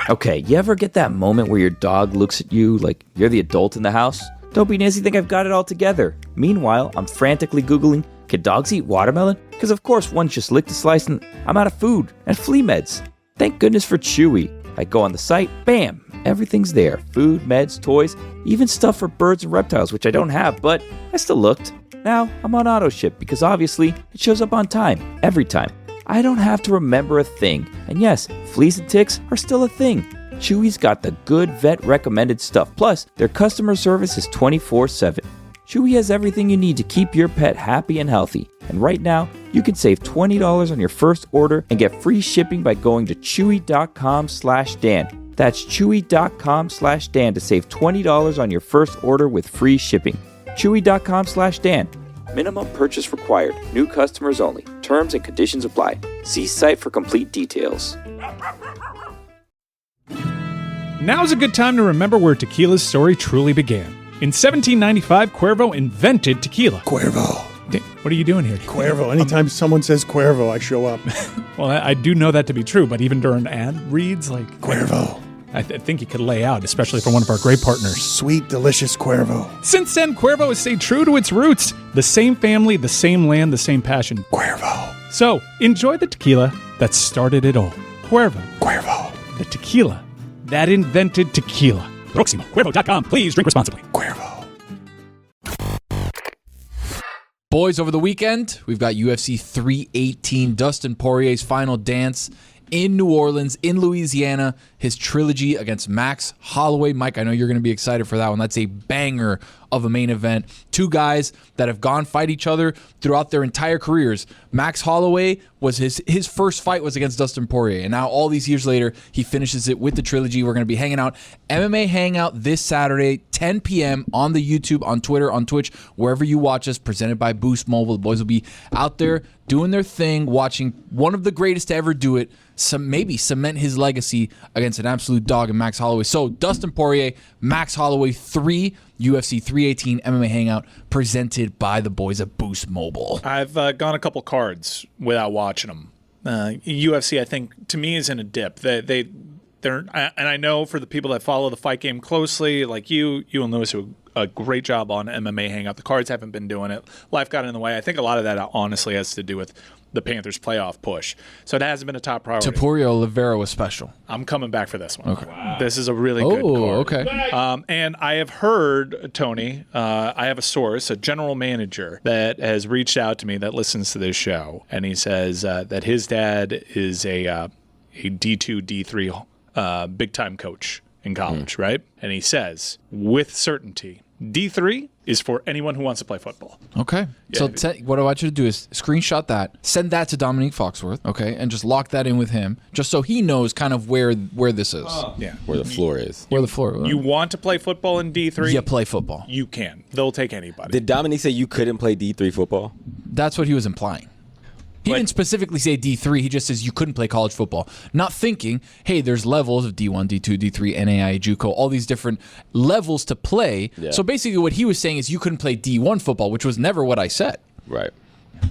Okay, you ever get that moment where your dog looks at you like you're the adult in the house? Don't be Nancy, think I've got it all together. Meanwhile, I'm frantically Googling, can dogs eat watermelon? Because of course one just licked a slice and I'm out of food and flea meds. Thank goodness for Chewy. I go on the site, bam, everything's there. Food, meds, toys, even stuff for birds and reptiles, which I don't have, but I still looked. Now, I'm on auto ship because obviously it shows up on time, every time. I don't have to remember a thing. And yes, fleas and ticks are still a thing. Chewy's got the good vet-recommended stuff. Plus, their customer service is 24/7. Chewy has everything you need to keep your pet happy and healthy. And right now, you can save $20 on your first order and get free shipping by going to chewy.com/Dan. That's chewy.com/Dan to save $20 on your first order with free shipping. Chewy.com/Dan. Minimum purchase required. New customers only. Terms and conditions apply. See site for complete details. Now's a good time to remember where tequila's story truly began. In 1795, Cuervo invented tequila. Cuervo. What are you doing here? Cuervo. Anytime someone says Cuervo, I show up. Well, I do know that to be true, but even during ad reads, like... Cuervo. I think you could lay out, especially for one of our great partners. Sweet, delicious Cuervo. Since then, Cuervo has stayed true to its roots. The same family, the same land, the same passion. Cuervo. So, enjoy the tequila that started it all. Cuervo. Cuervo. The tequila that invented tequila. Proximo. Cuervo.com. Please drink responsibly. Cuervo. Boys, over the weekend, we've got UFC 318, Dustin Poirier's final dance in New Orleans, in Louisiana, his trilogy against Max Holloway. Mike, I know you're going to be excited for that one. That's a banger of a main event. Two guys that have gone fight each other throughout their entire careers. Max Holloway was his first fight was against Dustin Poirier, and now all these years later, he finishes it with the trilogy. We're going to be hanging out, MMA Hangout this Saturday, 10 p.m. on the YouTube, on Twitter, on Twitch, wherever you watch us, presented by Boost Mobile. The boys will be out there doing their thing, watching one of the greatest to ever do it, maybe cement his legacy against an absolute dog in Max Holloway. So Dustin Poirier, Max Holloway 3, UFC 318 MMA Hangout, presented by the boys at Boost Mobile. I've gone a couple cards without watching them. UFC, I think, to me, is in a dip. They're, and I know for the people that follow the fight game closely, like you and Lewis, who a great job on MMA Hangout. The cards haven't been doing it. Life got in the way. I think a lot of that honestly has to do with the Panthers' playoff push. So it hasn't been a top priority. Tapurio Oliveira was special. I'm coming back for this one. Okay. Wow. This is a really good card. Oh, okay. And I have heard, Tony, I have a source, a general manager, that has reached out to me that listens to this show, and he says that his dad is a D2, D3 big-time coach in college, right? And he says, with certainty, D3 is for anyone who wants to play football. Okay. Yeah. So what I want you to do is screenshot that, send that to Dominique Foxworth, okay, and just lock that in with him, just so he knows kind of where this is. Yeah. Where the floor is. Where the floor is. You want to play football in D3? Yeah, play football. You can. They'll take anybody. Did Dominique say you couldn't play D3 football? That's what he was implying. He didn't specifically say D3. He just says you couldn't play college football. Not thinking, hey, there's levels of D1, D2, D3, NAIA, JUCO, all these different levels to play. Yeah. So basically what he was saying is you couldn't play D1 football, which was never what I said. Right.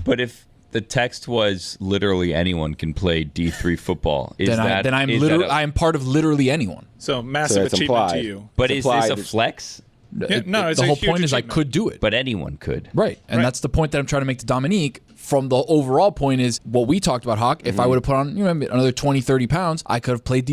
But if the text was literally anyone can play D3 football, I'm part of literally anyone. So massive achievement to you. But is this a flex? Yeah, no, the whole point is I could do it. But anyone could. Right. And that's the point that I'm trying to make to Dominique. From the overall point is what we talked about, Hawk. If I would have put on another 20, 30 pounds, I could have played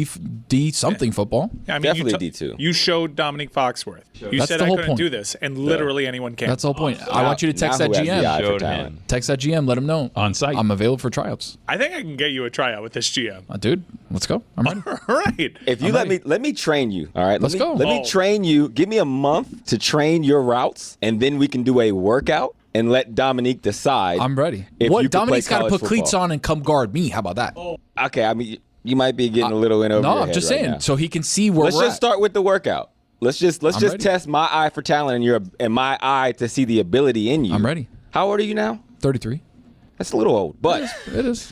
D something football. Yeah, I mean, definitely D2. You showed Dominique Foxworth. You That's said the I whole couldn't point. do this, and literally anyone can. That's the whole point. I want you to text that GM. Text that GM. Let him know. On site. I'm available for tryouts. I think I can get you a tryout with this GM. Dude, let's go. I'm ready. All right. If you let me train you, all right? Let's go. Let me train you. Give me a month to train your routes, and then we can do a workout and let Dominique decide. I'm ready. Dominique's got to put cleats on and come guard me. How about that? Okay, I mean, you might be getting a little in over your head. No, I'm just right saying, now. so he can see where Let's we're just start with the workout. Let's just ready. test my eye for talent and my eye to see the ability in you. I'm ready. How old are you now? 33. That's a little old, but It is.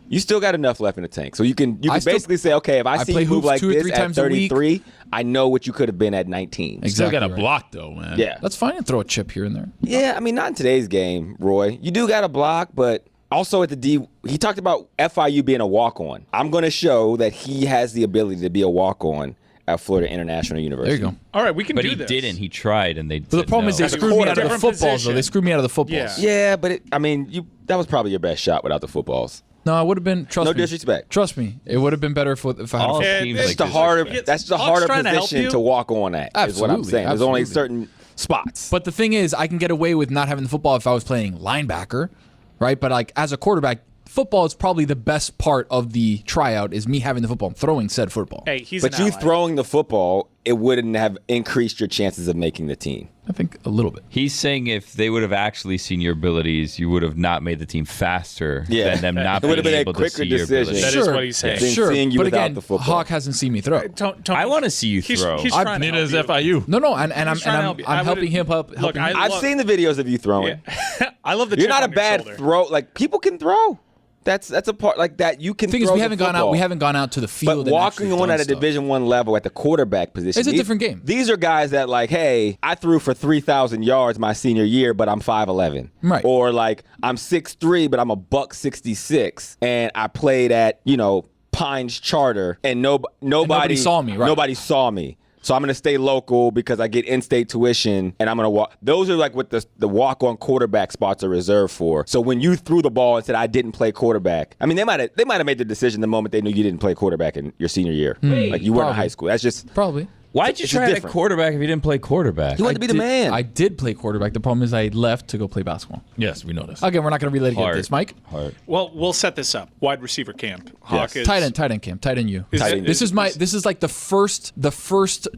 you still got enough left in the tank. So you can basically say, okay, if I see play you move hoops like 2 or 3 this at times a week. 33, I know what you could have been at 19. Exactly. Still got to right. block, though, man. Yeah. That's fine. And throw a chip here and there. Yeah, I mean, not in today's game, Roy. You do got to block, but Also at the D, he talked about FIU being a walk-on. I'm going to show that he has the ability to be a walk-on at Florida International University. There you go. All right, we can But do he this. didn't. He tried, and they. But the problem is they As a screwed me out of the different footballs, though. position. They screwed me out of the footballs. Yeah. Yeah, but that was probably your best shot without the footballs. No, I would have been. Trust No me. disrespect. Trust me. It would have been better if I had. All a Yeah, teams it's like That's the this. harder. That's the Hawk's harder trying to help position you. to walk on at. Is what I'm Absolutely, saying. There's only absolutely. certain spots. But the thing is, I can get away with not having the football if I was playing linebacker, right? But like as a quarterback, football is probably the best part of the tryout is me having the football and throwing said football. Hey, he's But an you ally. throwing the football, it wouldn't have increased your chances of making the team. I think a little bit. He's saying if they would have actually seen your abilities, you would have not made the team faster Yeah. than them not It would being have been a able to quicker see your decision. abilities. That is what he's saying. Than Sure, seeing you but without again, the football. Hawk hasn't seen me throw. Tony, I want to see you throw. He's trying to Neither is help you. FIU. No, and I'm He's trying to help you. I helping would've- him up. Look, helping him. I've seen the videos of you throwing. I love the You're chip not a on your bad shoulder. throw. Like people can throw. That's a part like that. You can. The thing is, throw we the haven't gone out. football. We haven't gone out to the field. But and walking actually on done at a stuff. Division I level at the quarterback position, It's a different game. These are guys that like, hey, I threw for 3,000 yards my senior year, but I'm 5'11". Right. Or like I'm 6'3", but I'm a $166, and I played at Pines Charter, and nobody saw me, right. Nobody saw me. So I'm going to stay local because I get in-state tuition, and I'm going to walk. Those are like what the walk-on quarterback spots are reserved for. So when you threw the ball and said I didn't play quarterback, I mean they might have made the decision the moment they knew you didn't play quarterback in your senior year, like you weren't in Probably. high school. That's just Probably. Why'd you It's try at a different. quarterback if you didn't play quarterback? you wanted to be the man. I did play quarterback. The problem is I left to go play basketball. Yes, we know this. Again, we're not going to relitigate Hard. this, Mike. Hard. Well, we'll set this up. Wide receiver camp. Hawk is Tight end camp. Tight end you. Tight end. This is like the first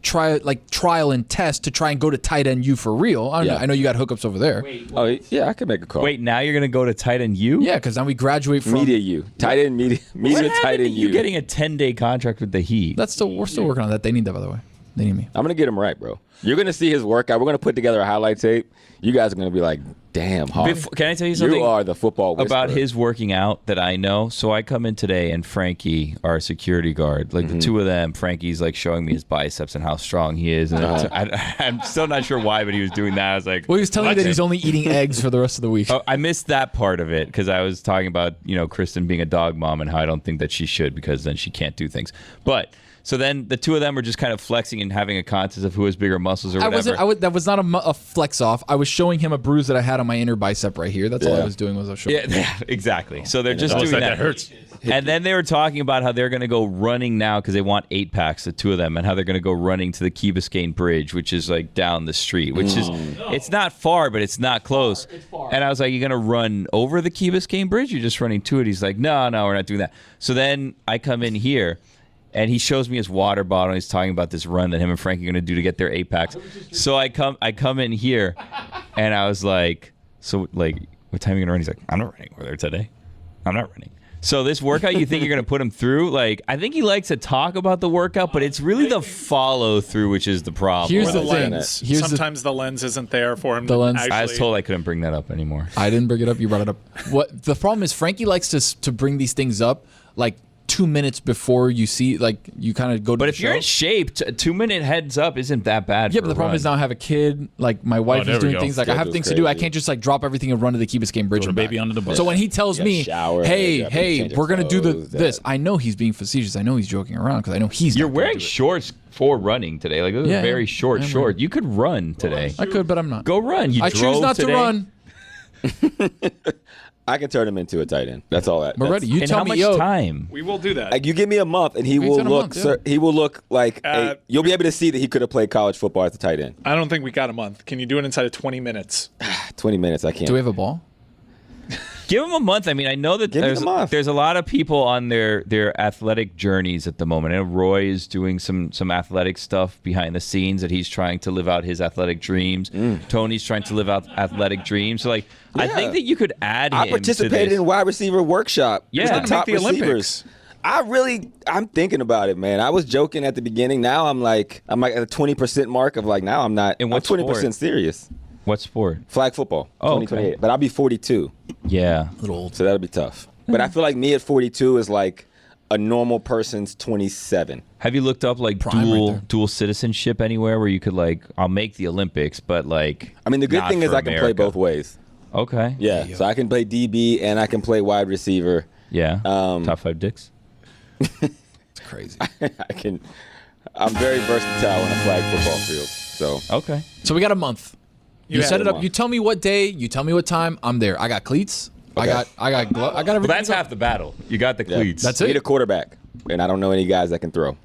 trial and test to try and go to tight end you for real. I know you got hookups over there. Oh yeah, I could make a call. Wait, now you're gonna go to tight end U? Yeah, because now we graduate from media you, tight end media What tight happened to end you you. getting a 10-day contract with the Heat? We're still working on that. They need that, by the way. They need me. I'm gonna get him right, bro. You're gonna see his workout. We're gonna put together a highlight tape. You guys are gonna be like, "Damn, Hawk, Can I tell you something? you are the football whisperer." about his working out that I know. So I come in today, and Frankie, our security guard, like the two of them, Frankie's like showing me his biceps and how strong he is. And I'm still not sure why, but he was doing that. I was like, Well, he was telling me "What's that he's it?" only eating eggs for the rest of the week. Oh, I missed that part of it because I was talking about Kristen being a dog mom and how I don't think that she should because then she can't do things. But so then the two of them were just kind of flexing and having a contest of who has bigger muscles or whatever. That was not a flex off. I was showing him a bruise that I had on my inner bicep right here. That's all I Yeah. was doing was I was showing. Yeah, exactly. So they're just Oh, doing so that. that hurts. And then they were talking about how they're going to go running now because they want 8-packs, the two of them, and how they're going to go running to the Key Biscayne Bridge, which is like down the street, which is, it's not far, but it's not close. It's far. And I was like, you're going to run over the Key Biscayne Bridge? You're just running to it? He's like, no, we're not doing that. So then I come in here. And he shows me his water bottle. And he's talking about this run that him and Frankie are going to do to get their 8-packs. So I come in here, and I was like, so like, what time are you going to run? He's like, I'm not running over there today. I'm not running. So this workout, you think you're going to put him through? Like, I think he likes to talk about the workout, but it's really the follow through which is the problem. Here's Or the the thing. lens. Here's Sometimes the lens isn't there for him. The lens- Actually, I was told I couldn't bring that up anymore. I didn't bring it up. You brought it up. What the problem is? Frankie likes to bring these things up like 2 minutes before you see, like you kind of go to But the if you're show. in shape, a 2-minute heads up isn't that bad. Yeah, for but the a problem run. is now I have a kid. Like my wife there is we doing go. things. Like I have Schedule's things to do. I crazy. can't just like drop everything and run to the Key Biscayne Bridge Throw and the back. baby under the bus. So when he tells Yeah, me, shower, "Hey, change hey, of we're gonna do clothes, this," that. I know he's being facetious. I know he's joking around because I know he's. You're not gonna wearing do it. shorts for running today. Like, those Yeah, are very short I'm short. wearing- You could run today. I could, but I'm not. Go run. You I drove choose not today? to run. I can turn him into a tight end. That's all that. We're ready. You In tell how me, much yo. time? we will do that. Like you give me a month, and he will in a look. month, yeah. Sir, he will look like Uh, you'll be able to see that he could have played college football as a tight end. I don't think we got a month. Can you do it inside of 20 minutes? 20 minutes, I can't. Do we have a ball? Give him a month. I mean, I know that Give him a month. there's a lot of people on their athletic journeys at the moment. I know Roy is doing some athletic stuff behind the scenes that he's trying to live out his athletic dreams. Tony's trying to live out athletic dreams. So, like, I Yeah. think that you could add him I participated to this. in wide receiver workshop. Yeah. with He's the gonna top make the receivers. I'm thinking about it, man. I was joking at the beginning. Now I'm like at the 20% mark of like, now I'm not. In I'm what 20% sport? serious. What sport? Flag football. Oh, 2028. okay. But I'll be 42. Yeah. A little old. So that'll be tough. But I feel like me at 42 is like a normal person's 27. Have you looked up like Prime right there. dual citizenship anywhere where you could like, I'll make the Olympics, but like, I mean, the good not thing is for I can play America. both ways. Okay. Yeah, so I can play DB and I can play wide receiver. Yeah. Top 5 dicks. It's crazy. I'm very versatile on a flag football field. So Okay. So we got a month. You have set it a up. month. You tell me what day. You tell me what time. I'm there. I got cleats. I got everything. Well, that's half the battle. You got the cleats. That's need it. a quarterback, and I don't know any guys that can throw.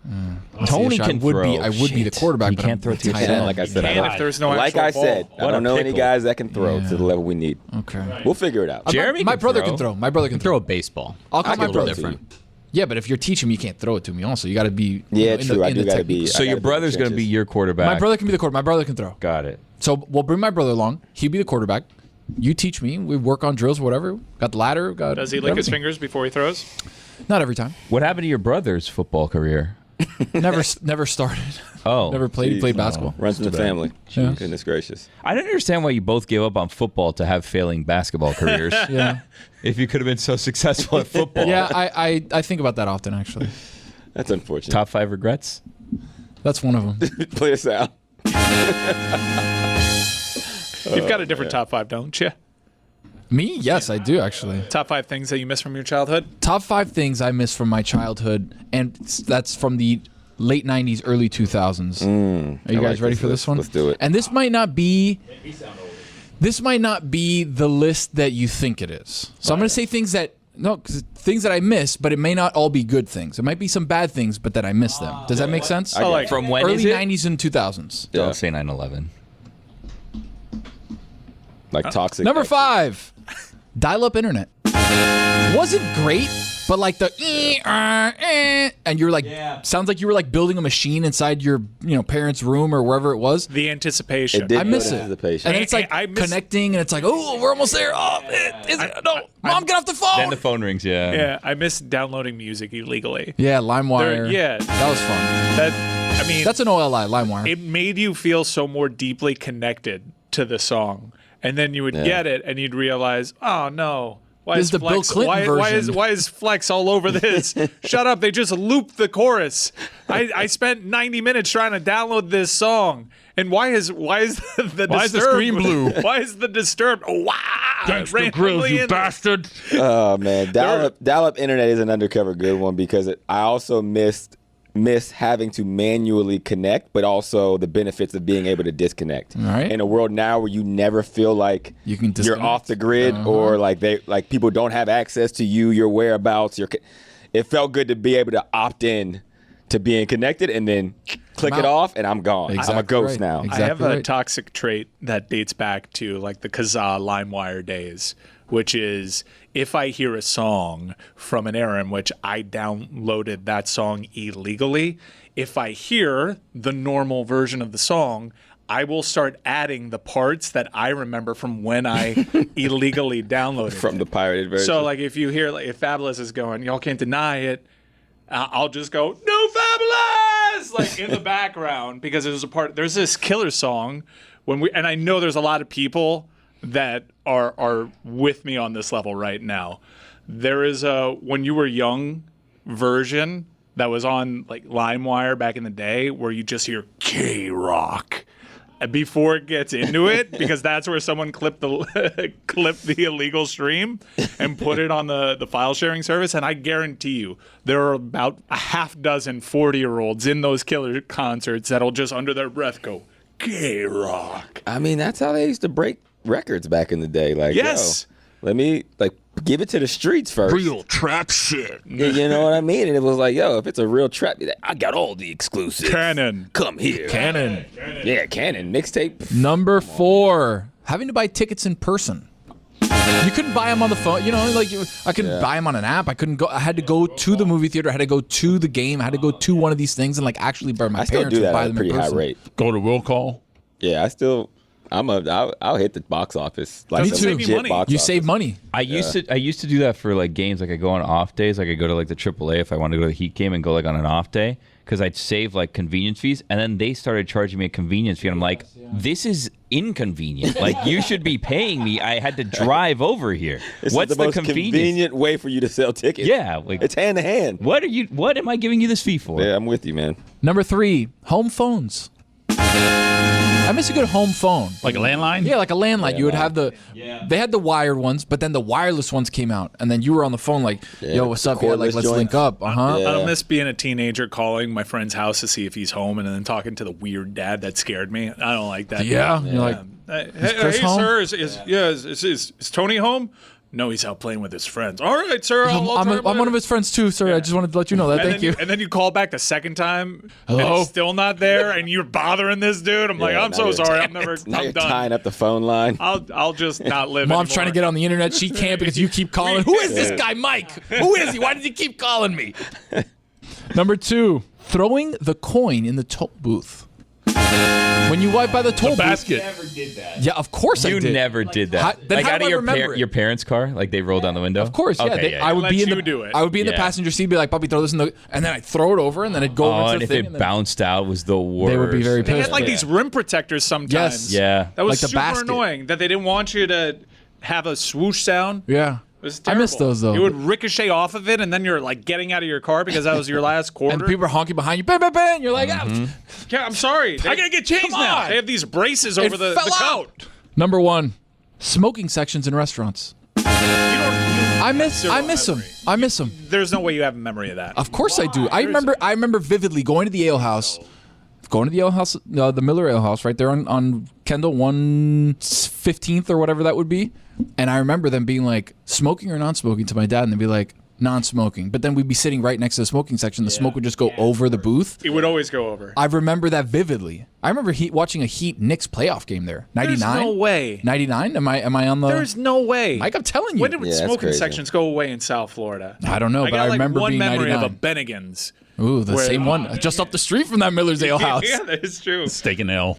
Tony See, can throw. I would be the Shit. quarterback. You but can't I'm throw to your tight tight end. end. Like I said, And if there's no like actual I said, ball. I What don't a know any pickle. guys that can throw to the level we need. Okay. We'll figure it out. Jeremy my can brother throw. can throw. My brother can Throw throw. a baseball. I'll call I my can throw brother. to you. Different. Yeah, but if you're teaching me, you can't throw it to me. Also, you got to be. Yeah, in true. The, I in do the got to technique. be. So your brother's going to be your quarterback. My brother can be the quarterback. My brother can throw. Got it. So we'll bring my brother along. He'll be the quarterback. You teach me. We work on drills, whatever. Got the ladder. Does he lick his fingers before he throws? Not every time. What happened to your brother's football career? Never started. Oh. Never played. He played basketball. Runs in the family. Yeah. Goodness gracious. I don't understand why you both gave up on football to have failing basketball careers. Yeah. If you could have been so successful at football. Yeah, I think about that often, actually. That's unfortunate. Top 5 regrets? That's one of them. Play us out. You've got a different top 5, don't you? Me? Yes, I do, actually. Top 5 things that you miss from your childhood? Top 5 things I miss from my childhood, and that's from the late 90s, early 2000s. Are you I guys like ready this for this list. one? Let's do it. And this might not be the list that you think it is. So I'm going to say things that I miss, but it may not all be good things. It might be some bad things, but that I miss them. Does that make sense? Oh, like From when Early is it? 90s and 2000s. Yeah. Don't say 9/11. Like toxic. Number 5, dial-up internet. Wasn't great, but like the and you're like sounds like you were like building a machine inside your parents' room or wherever it was. the anticipation. It did I miss go it. to the patient. And then it's like I miss- connecting, and it's like, oh, we're almost there. Oh, no, Mom, get off the phone. Then the phone rings, yeah. Yeah, I miss downloading music illegally. Yeah, LimeWire. Yeah. That was fun. I mean, That's an OLI, LimeWire. it made you feel so more deeply connected to the song. And then you would get it and you'd realize, oh no. Why This is is the Bill Flex, Clinton version. Why is Flex all over this? Shut up, they just looped the chorus. I spent 90 minutes trying to download this song. And why is the Why is the Disturbed- screen blue? Why is the Disturbed? Oh, wow. Gangsta Grills, you bastard. Oh man, dial-up internet is an undercover good one because I also miss having to manually connect, but also the benefits of being able to disconnect. Right. In a world now where you never feel like You can you're disconnect. off the grid or like people don't have access to you, your whereabouts. It felt good to be able to opt in to being connected and then click I'm it out. off and I'm gone. I'm a Exactly ghost right. now. Exactly. I have a right. toxic trait that dates back to like the Kazaa LimeWire days, which is if I hear a song from an era in which I downloaded that song illegally, if I hear the normal version of the song, I will start adding the parts that I remember from when I illegally downloaded From it. the pirated version. So like if you hear like if Fabulous is going, y'all can't deny it. I'll just go, no Fabulous, like in the background because there's this killer song and I know there's a lot of people that are with me on this level right now. There is a When You Were Young version that was on like LimeWire back in the day where you just hear K-Rock before it gets into it because that's where someone clipped the illegal stream and put it on the file sharing service. And I guarantee you there are about a half dozen 40-year-olds in those killer concerts that'll just under their breath go, K-Rock. I mean, that's how they used to break records back in the day. Like, Yes. yo, let me give it to the streets first. Real trap shit. You know what I mean? And it was like, yo, if it's a real trap, I got all the exclusives. Canon. Come here. Canon. Yeah, Canon. Mixtape. Number 4, having to buy tickets in person. You couldn't buy them on the phone. I couldn't buy them on an app. I couldn't go. I had to go to the movie theater. I had to go to the game. I had to go to one of these things and like actually buy my I still parents do would that buy at a them pretty in high person. rate. Go to will call. Yeah, I'll hit the box office. Like Doesn't a save you legit money. box You office. save money. I used to do that for like games. Like I go on off days. Like I go to like the AAA if I want to go to the Heat game and go like on an off day because I'd save like convenience fees. And then they started charging me a convenience fee. And I'm like, this is inconvenient. Like you should be paying me. I had to drive over here. This What's is the most convenience? convenient way for you to sell tickets. Yeah, like It's hand to hand. what am I giving you this fee for? Yeah, I'm with you, man. Number 3, home phones. I miss a good home phone. Like a landline? Yeah, like a landline. You would have they had the wired ones, but then the wireless ones came out, and then you were on the phone like, yo, what's up? Yeah, like, let's link up. I don't miss being a teenager calling my friend's house to see if he's home and then talking to the weird dad that scared me. I don't like that. Yeah. You're like, hey sir, is Tony home? No, he's out playing with his friends. All right, sir. I'm one of his friends too, sir. I just wanted to let you know that. Thank you. And then you call back the second time. Hello? And he's still not there, and you're bothering this dude. I'm like, I'm so sorry. I'm Now done. you're tying up the phone line. I'll just not live. Mom's anymore. trying to get on the internet. She can't because you keep calling. Who is this guy, Mike? Who is he? Why does he keep calling me? Number 2, throwing the coin in the toll booth. When you wipe by the toll booth. Basket. Never did that. Yeah, of course I You did. never did that. Then how out do of I remember it? your parents' car, like they rolled down the window. Of course, yeah. Okay, I would Let be in you the do it. I would be in the Yeah. passenger seat, be like, "Puppy, throw this in the," and then I'd throw it over, and then it'd go over Oh, to and the if thing. it and then bounced out, it was the worst. They would be very They pissed. had like these rim protectors sometimes. Yes. Yeah. That was Like the super basket. annoying. That they didn't want you to have a swoosh sound. Yeah. It was I terrible. miss those though. It would ricochet off of it, and then you're like getting out of your car because that was your last quarter. And people are honking behind you. Bang, bang, bang. You're like, ouch. Yeah, I'm sorry. I gotta get changed Come now. on. They have these braces It over the fell coat. out. Number 1, smoking sections in restaurants. I miss them. I miss them. There's no way you have a memory of that. Of course I do. I remember vividly going to the ale house. The Miller Ale House right there on Kendall 115th or whatever that would be. And I remember them being like, smoking or non-smoking to my dad, and they'd be like, non-smoking. But then we'd be sitting right next to the smoking section. The smoke would just go over the booth. It would always go over. I remember that vividly. I remember watching a Heat Knicks playoff game there. 99? There's no way. 99? Am I on the... There's no way. Mike, I'm telling you. When did Yeah, that's smoking crazy. sections go away in South Florida? I don't know, but got I like remember one being memory 99. of a Bennigan's. Ooh, the Where- same one. Just up the street from that Miller's Ale House. Yeah, that is true. Steak and ale.